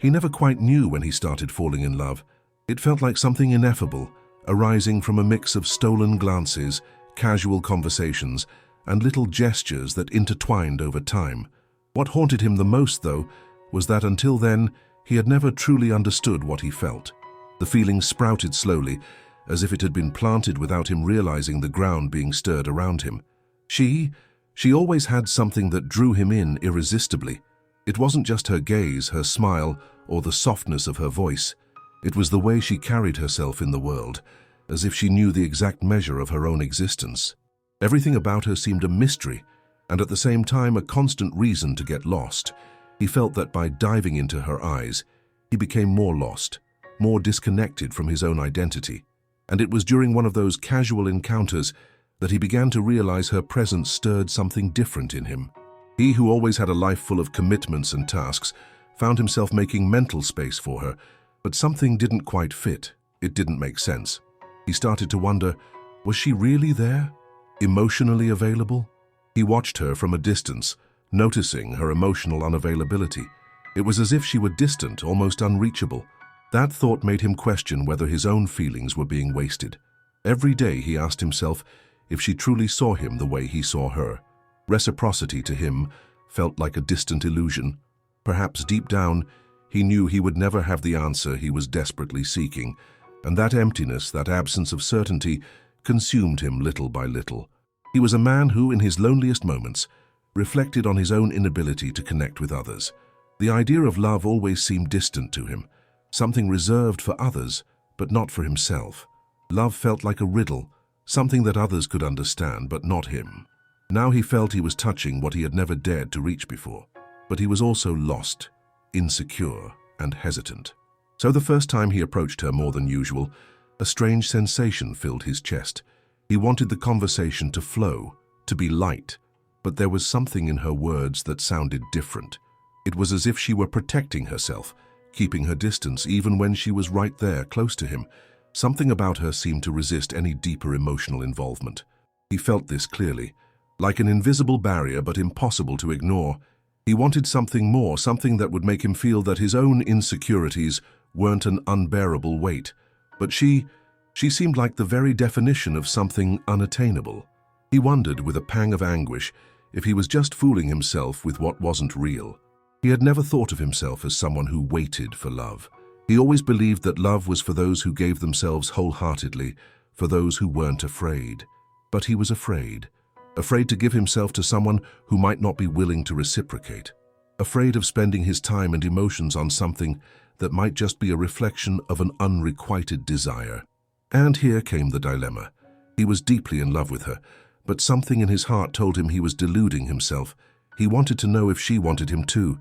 He never quite knew when he started falling in love. It felt like something ineffable, arising from a mix of stolen glances, casual conversations, and little gestures that intertwined over time. What haunted him the most, though, was that until then, he had never truly understood what he felt. The feeling sprouted slowly, as if it had been planted without him realizing the ground being stirred around him. She always had something that drew him in irresistibly. It wasn't just her gaze, her smile, or the softness of her voice. It was the way she carried herself in the world, as if she knew the exact measure of her own existence. Everything about her seemed a mystery, and at the same time a constant reason to get lost. He felt that by diving into her eyes, he became more lost, more disconnected from his own identity. And it was during one of those casual encounters that he began to realize her presence stirred something different in him. He, who always had a life full of commitments and tasks, found himself making mental space for her, but something didn't quite fit. It didn't make sense. He started to wonder, was she really there? Emotionally available? He watched her from a distance, noticing her emotional unavailability. It was as if she were distant, almost unreachable. That thought made him question whether his own feelings were being wasted. Every day he asked himself if she truly saw him the way he saw her. Reciprocity to him felt like a distant illusion. Perhaps deep down, he knew he would never have the answer he was desperately seeking, and that emptiness, that absence of certainty, consumed him little by little. He was a man who, in his loneliest moments, reflected on his own inability to connect with others. The idea of love always seemed distant to him, something reserved for others, but not for himself. Love felt like a riddle, something that others could understand, but not him. Now he felt he was touching what he had never dared to reach before, but he was also lost, insecure, and hesitant. So the first time he approached her more than usual, a strange sensation filled his chest. He wanted the conversation to flow, to be light, but there was something in her words that sounded different. It was as if she were protecting herself, keeping her distance even when she was right there, close to him. Something about her seemed to resist any deeper emotional involvement. He felt this clearly, like an invisible barrier but impossible to ignore. He wanted something more, something that would make him feel that his own insecurities weren't an unbearable weight. But she seemed like the very definition of something unattainable. He wondered with a pang of anguish if he was just fooling himself with what wasn't real. He had never thought of himself as someone who waited for love. He always believed that love was for those who gave themselves wholeheartedly, for those who weren't afraid. But he was afraid to give himself to someone who might not be willing to reciprocate, afraid of spending his time and emotions on something that might just be a reflection of an unrequited desire. And here came the dilemma. He was deeply in love with her, but something in his heart told him he was deluding himself. He wanted to know if she wanted him too,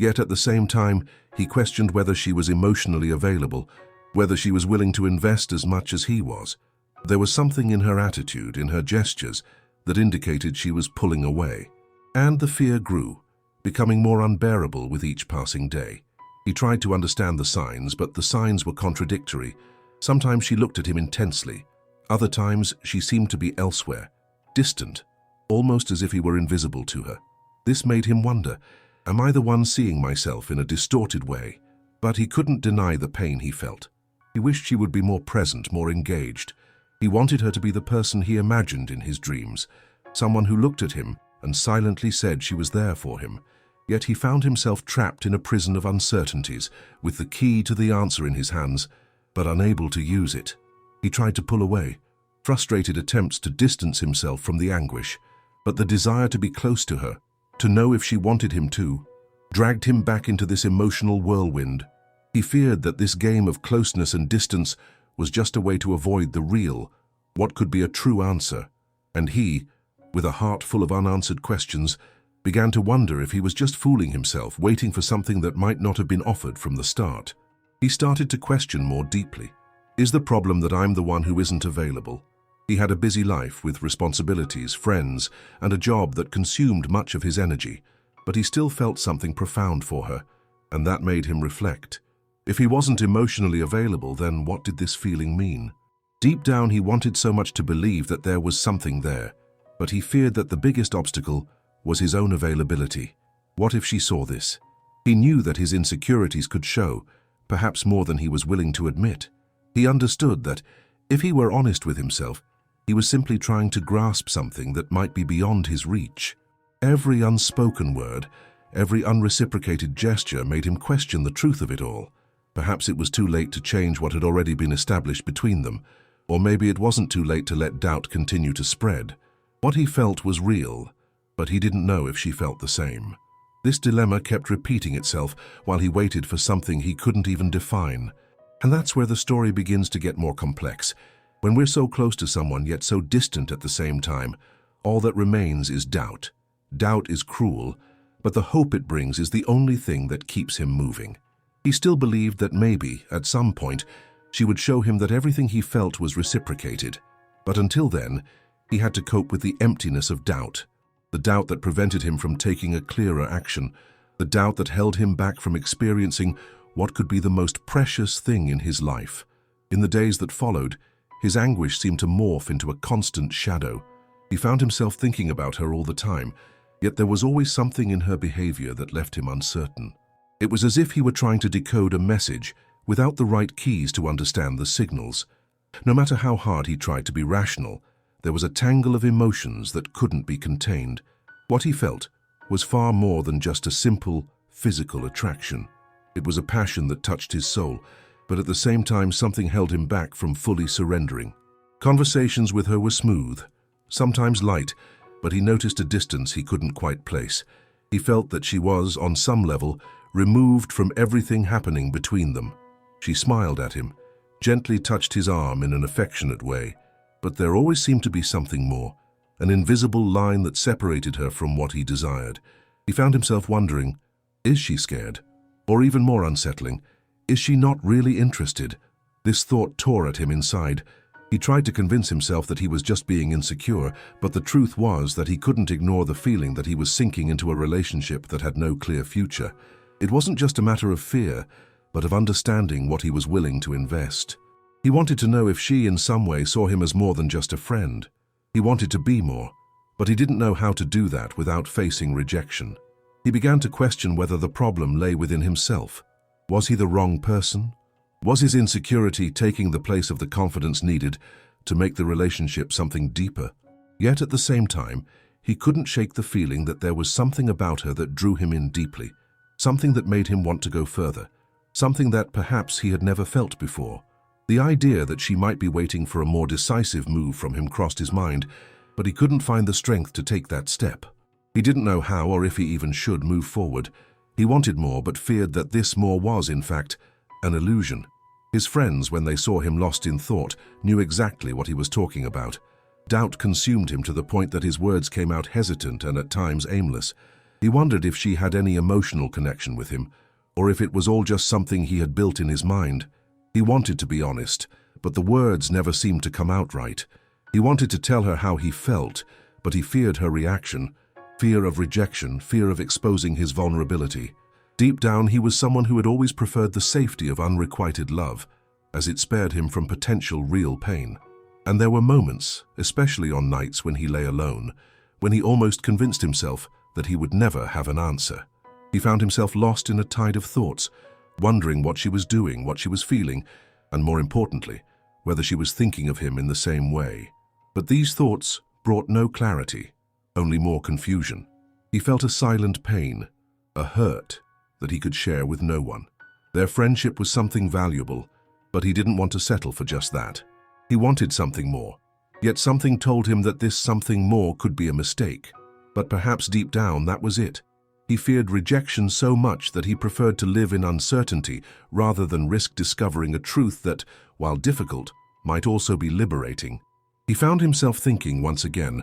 yet at the same time, he questioned whether she was emotionally available, whether she was willing to invest as much as he was. There was something in her attitude, in her gestures, that indicated she was pulling away. And the fear grew, becoming more unbearable with each passing day. He tried to understand the signs, but the signs were contradictory. Sometimes she looked at him intensely. Other times she seemed to be elsewhere, distant, almost as if he were invisible to her. This made him wonder, am I the one seeing myself in a distorted way? But he couldn't deny the pain he felt. He wished she would be more present, more engaged. He wanted her to be the person he imagined in his dreams, someone who looked at him and silently said she was there for him. Yet he found himself trapped in a prison of uncertainties, with the key to the answer in his hands, but unable to use it. He tried to pull away, frustrated attempts to distance himself from the anguish, but the desire to be close to her, to know if she wanted him too, dragged him back into this emotional whirlwind. He feared that this game of closeness and distance was just a way to avoid the real, what could be a true answer. And he, with a heart full of unanswered questions, began to wonder if he was just fooling himself, waiting for something that might not have been offered from the start. He started to question more deeply. Is the problem that I'm the one who isn't available? He had a busy life with responsibilities, friends, and a job that consumed much of his energy, but he still felt something profound for her, and that made him reflect. If he wasn't emotionally available, then what did this feeling mean? Deep down, he wanted so much to believe that there was something there, but he feared that the biggest obstacle was his own availability. What if she saw this? He knew that his insecurities could show, perhaps more than he was willing to admit. He understood that, if he were honest with himself, he was simply trying to grasp something that might be beyond his reach. Every unspoken word, every unreciprocated gesture made him question the truth of it all. Perhaps it was too late to change what had already been established between them, or maybe it wasn't too late to let doubt continue to spread. What he felt was real, but he didn't know if she felt the same. This dilemma kept repeating itself while he waited for something he couldn't even define. And that's where the story begins to get more complex. When we're so close to someone yet so distant at the same time, all that remains is doubt. Doubt is cruel, but the hope it brings is the only thing that keeps him moving. He still believed that maybe, at some point, she would show him that everything he felt was reciprocated. But until then, he had to cope with the emptiness of doubt. The doubt that prevented him from taking a clearer action. The doubt that held him back from experiencing what could be the most precious thing in his life. In the days that followed, his anguish seemed to morph into a constant shadow. He found himself thinking about her all the time, yet there was always something in her behavior that left him uncertain. It was as if he were trying to decode a message without the right keys to understand the signals. No matter how hard he tried to be rational, there was a tangle of emotions that couldn't be contained. What he felt was far more than just a simple, physical attraction. It was a passion that touched his soul, but at the same time something held him back from fully surrendering. Conversations with her were smooth, sometimes light, but he noticed a distance he couldn't quite place. He felt that she was, on some level, removed from everything happening between them. She smiled at him, gently touched his arm in an affectionate way, but there always seemed to be something more, an invisible line that separated her from what he desired. He found himself wondering, is she scared? Or even more unsettling, is she not really interested? This thought tore at him inside. He tried to convince himself that he was just being insecure, but the truth was that he couldn't ignore the feeling that he was sinking into a relationship that had no clear future. It wasn't just a matter of fear, but of understanding what he was willing to invest. He wanted to know if she in some way saw him as more than just a friend. He wanted to be more, but he didn't know how to do that without facing rejection. He began to question whether the problem lay within himself. Was he the wrong person? Was his insecurity taking the place of the confidence needed to make the relationship something deeper? Yet at the same time, he couldn't shake the feeling that there was something about her that drew him in deeply, something that made him want to go further, something that perhaps he had never felt before. The idea that she might be waiting for a more decisive move from him crossed his mind, but he couldn't find the strength to take that step. He didn't know how or if he even should move forward. He wanted more, but feared that this more was, in fact, an illusion. His friends, when they saw him lost in thought, knew exactly what he was talking about. Doubt consumed him to the point that his words came out hesitant and at times aimless. He wondered if she had any emotional connection with him, or if it was all just something he had built in his mind. He wanted to be honest, but the words never seemed to come out right. He wanted to tell her how he felt, but he feared her reaction. Fear of rejection, fear of exposing his vulnerability. Deep down, he was someone who had always preferred the safety of unrequited love, as it spared him from potential real pain. And there were moments, especially on nights when he lay alone, when he almost convinced himself that he would never have an answer. He found himself lost in a tide of thoughts, wondering what she was doing, what she was feeling, and more importantly, whether she was thinking of him in the same way. But these thoughts brought no clarity, only more confusion. He felt a silent pain, a hurt that he could share with no one. Their friendship was something valuable, but he didn't want to settle for just that. He wanted something more, yet something told him that this something more could be a mistake. But perhaps deep down that was it. He feared rejection so much that he preferred to live in uncertainty rather than risk discovering a truth that, while difficult, might also be liberating. He found himself thinking once again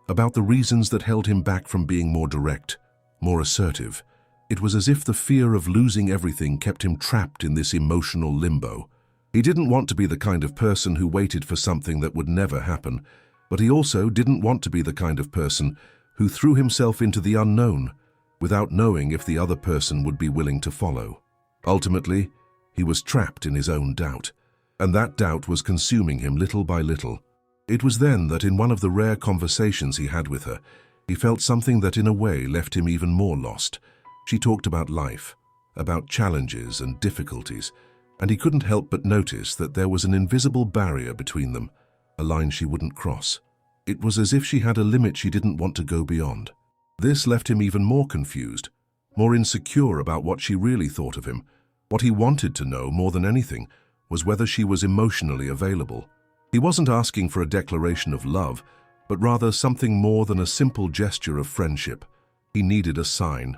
about the reasons that held him back from being more direct, more assertive. It was as if the fear of losing everything kept him trapped in this emotional limbo. He didn't want to be the kind of person who waited for something that would never happen, but he also didn't want to be the kind of person who threw himself into the unknown without knowing if the other person would be willing to follow. Ultimately, he was trapped in his own doubt, and that doubt was consuming him little by little. It was then that in one of the rare conversations he had with her, he felt something that in a way left him even more lost. She talked about life, about challenges and difficulties, and he couldn't help but notice that there was an invisible barrier between them, a line she wouldn't cross. It was as if she had a limit she didn't want to go beyond. This left him even more confused, more insecure about what she really thought of him. What he wanted to know more than anything was whether she was emotionally available. He wasn't asking for a declaration of love, but rather something more than a simple gesture of friendship. He needed a sign,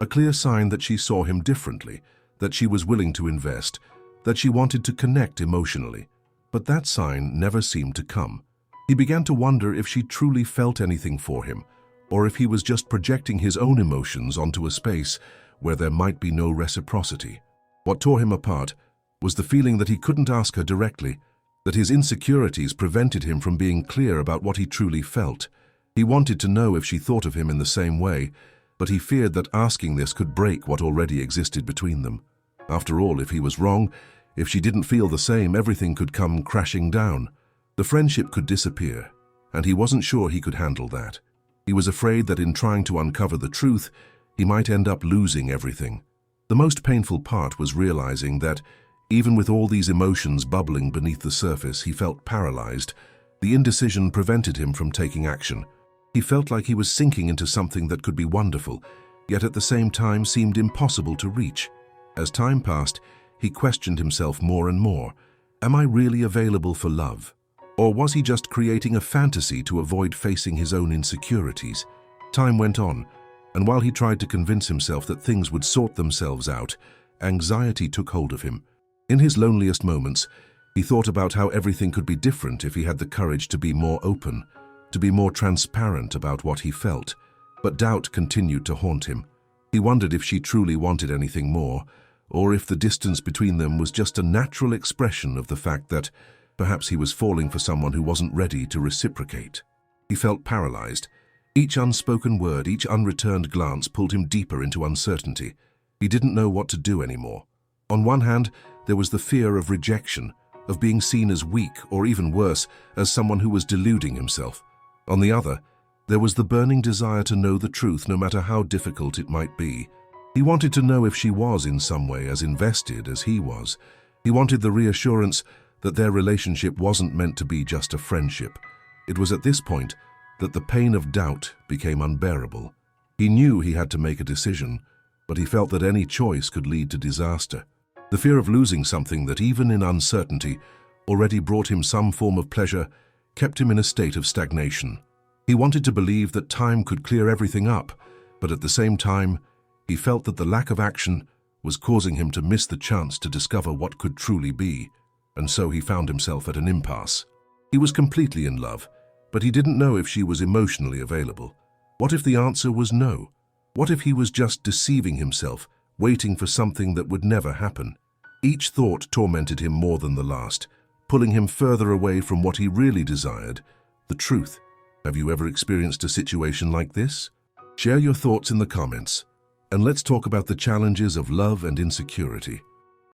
a clear sign that she saw him differently, that she was willing to invest, that she wanted to connect emotionally. But that sign never seemed to come. He began to wonder if she truly felt anything for him, or if he was just projecting his own emotions onto a space where there might be no reciprocity. What tore him apart was the feeling that he couldn't ask her directly, that his insecurities prevented him from being clear about what he truly felt. He wanted to know if she thought of him in the same way, but he feared that asking this could break what already existed between them. After all, if he was wrong, if she didn't feel the same, everything could come crashing down. The friendship could disappear, and he wasn't sure he could handle that. He was afraid that in trying to uncover the truth, he might end up losing everything. The most painful part was realizing that, even with all these emotions bubbling beneath the surface, he felt paralyzed. The indecision prevented him from taking action. He felt like he was sinking into something that could be wonderful, yet at the same time seemed impossible to reach. As time passed, he questioned himself more and more. Am I really available for love? Or was he just creating a fantasy to avoid facing his own insecurities? Time went on, and while he tried to convince himself that things would sort themselves out, anxiety took hold of him. In his loneliest moments, he thought about how everything could be different if he had the courage to be more open, to be more transparent about what he felt. But doubt continued to haunt him. He wondered if she truly wanted anything more, or if the distance between them was just a natural expression of the fact that perhaps he was falling for someone who wasn't ready to reciprocate. He felt paralyzed. Each unspoken word, each unreturned glance pulled him deeper into uncertainty. He didn't know what to do anymore. On one hand, there was the fear of rejection, of being seen as weak, or even worse, as someone who was deluding himself. On the other, there was the burning desire to know the truth, no matter how difficult it might be. He wanted to know if she was in some way as invested as he was. He wanted the reassurance that their relationship wasn't meant to be just a friendship. It was at this point that the pain of doubt became unbearable. He knew he had to make a decision, but he felt that any choice could lead to disaster. The fear of losing something that, even in uncertainty, already brought him some form of pleasure, kept him in a state of stagnation. He wanted to believe that time could clear everything up, but at the same time, he felt that the lack of action was causing him to miss the chance to discover what could truly be, and so he found himself at an impasse. He was completely in love, but he didn't know if she was emotionally available. What if the answer was no? What if he was just deceiving himself, waiting for something that would never happen? Each thought tormented him more than the last, pulling him further away from what he really desired, the truth. Have you ever experienced a situation like this? Share your thoughts in the comments, and let's talk about the challenges of love and insecurity.